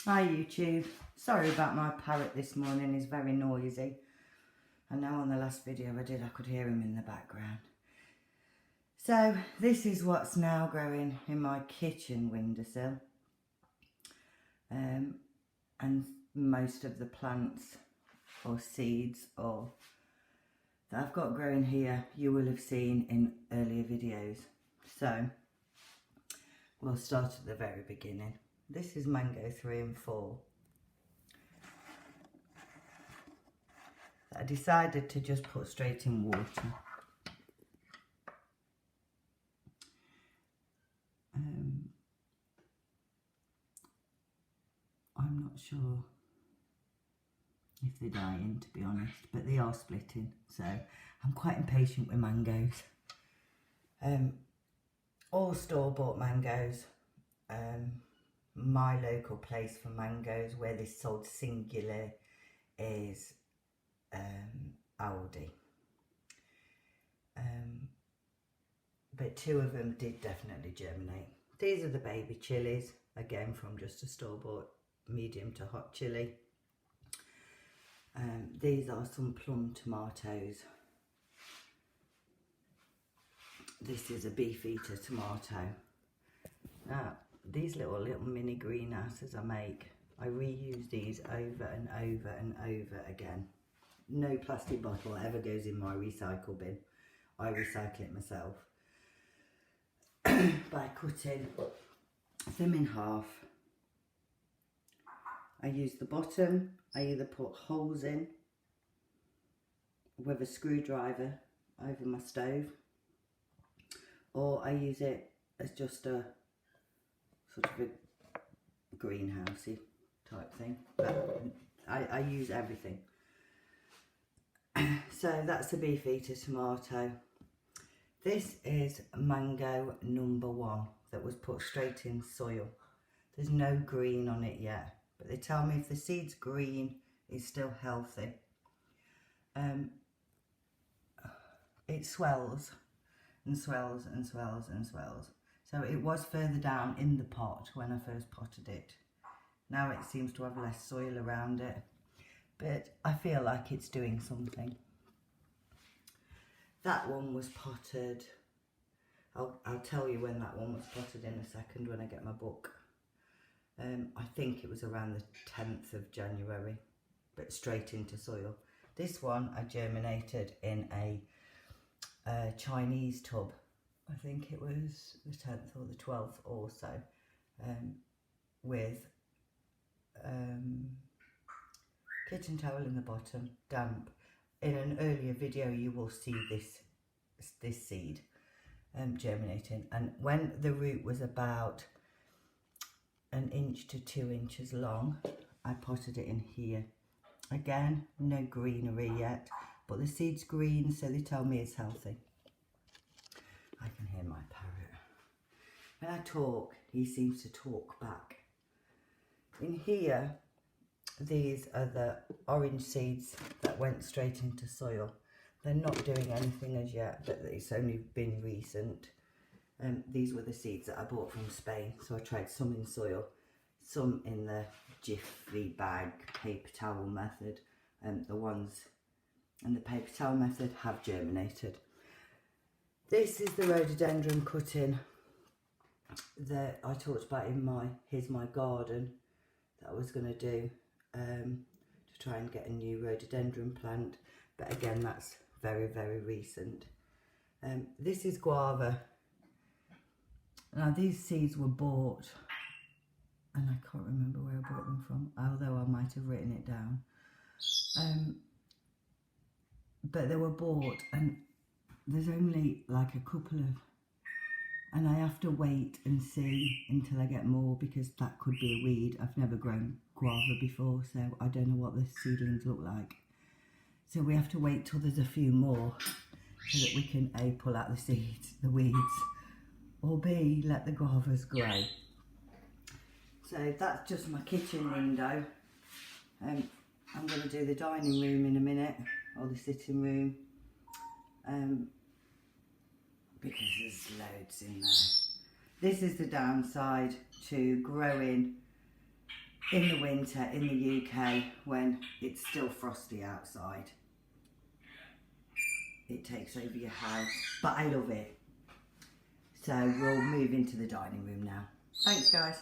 Hi YouTube, sorry about my parrot this morning, he's very noisy. I know on the last video I could hear him in the background. So this is what's now growing in my kitchen windowsill. And most of the plants or seeds or that I've got growing here you will have seen in earlier videos. So we'll start at the very beginning. This is mango 3 and 4. I decided to just put straight in water. I'm not sure if they're dying, to be honest, but they are splitting, so I'm quite impatient with mangoes. All store-bought mangoes. My local place for mangoes where they sold singular is Aldi. But 2 of them did definitely germinate. These are the baby chillies, again from just a store-bought medium to hot chilli. These are some plum tomatoes. This is a beef-eater tomato. Now, these little mini greenhouses I make, I reuse these over and over and over again. No plastic bottle ever goes in my recycle bin. I recycle it myself by cutting them in half. I use the bottom, I either put holes in with a screwdriver over my stove, or I use it as just a sort of a greenhousey type thing, but I use everything. So that's a beef-eater tomato. This is mango number 1 that was put straight in soil. There's no green on it yet, but they tell me if the seed's green, it's still healthy. It swells and swells and swells and swells. So it was further down in the pot when I first potted it. Now it seems to have less soil around it, but I feel like it's doing something. That one was potted, I'll tell you when that one was potted in a second when I get my book. I think it was around the 10th of January, but straight into soil. This one I germinated in a Chinese tub. I think it was the 10th or the 12th or so, with kitchen towel in the bottom, damp. In an earlier video you will see this seed germinating, and when the root was about 1 inch to 2 inches long, I potted it in here. Again, no greenery yet, but the seed's green, so they tell me it's healthy. I can hear my parrot. When I talk, he seems to talk back. In here, these are the orange seeds that went straight into soil. They're not doing anything as yet, but it's only been recent. These were the seeds that I bought from Spain, so I tried some in soil, some in the jiffy bag paper towel method, and the ones in the paper towel method have germinated. This is the rhododendron cutting that I talked about in Here's My Garden that I was going to do to try and get a new rhododendron plant, but again that's very, very recent. This is guava. Now these seeds were bought, and I can't remember where I bought them from, although I might have written it down. But they were bought, and there's only like a couple of, and I have to wait and see until I get more, because that could be a weed. I've never grown guava before, so I don't know what the seedlings look like. So we have to wait till there's a few more so that we can A, pull out the seeds, the weeds, or B, let the guavas grow. So that's just my kitchen window. I'm going to do the dining room in a minute, or the sitting room, because there's loads in there. This is the downside to growing in the winter in the UK when it's still frosty outside. It takes over your house, but I love it. So we'll move into the dining room now. Thanks guys.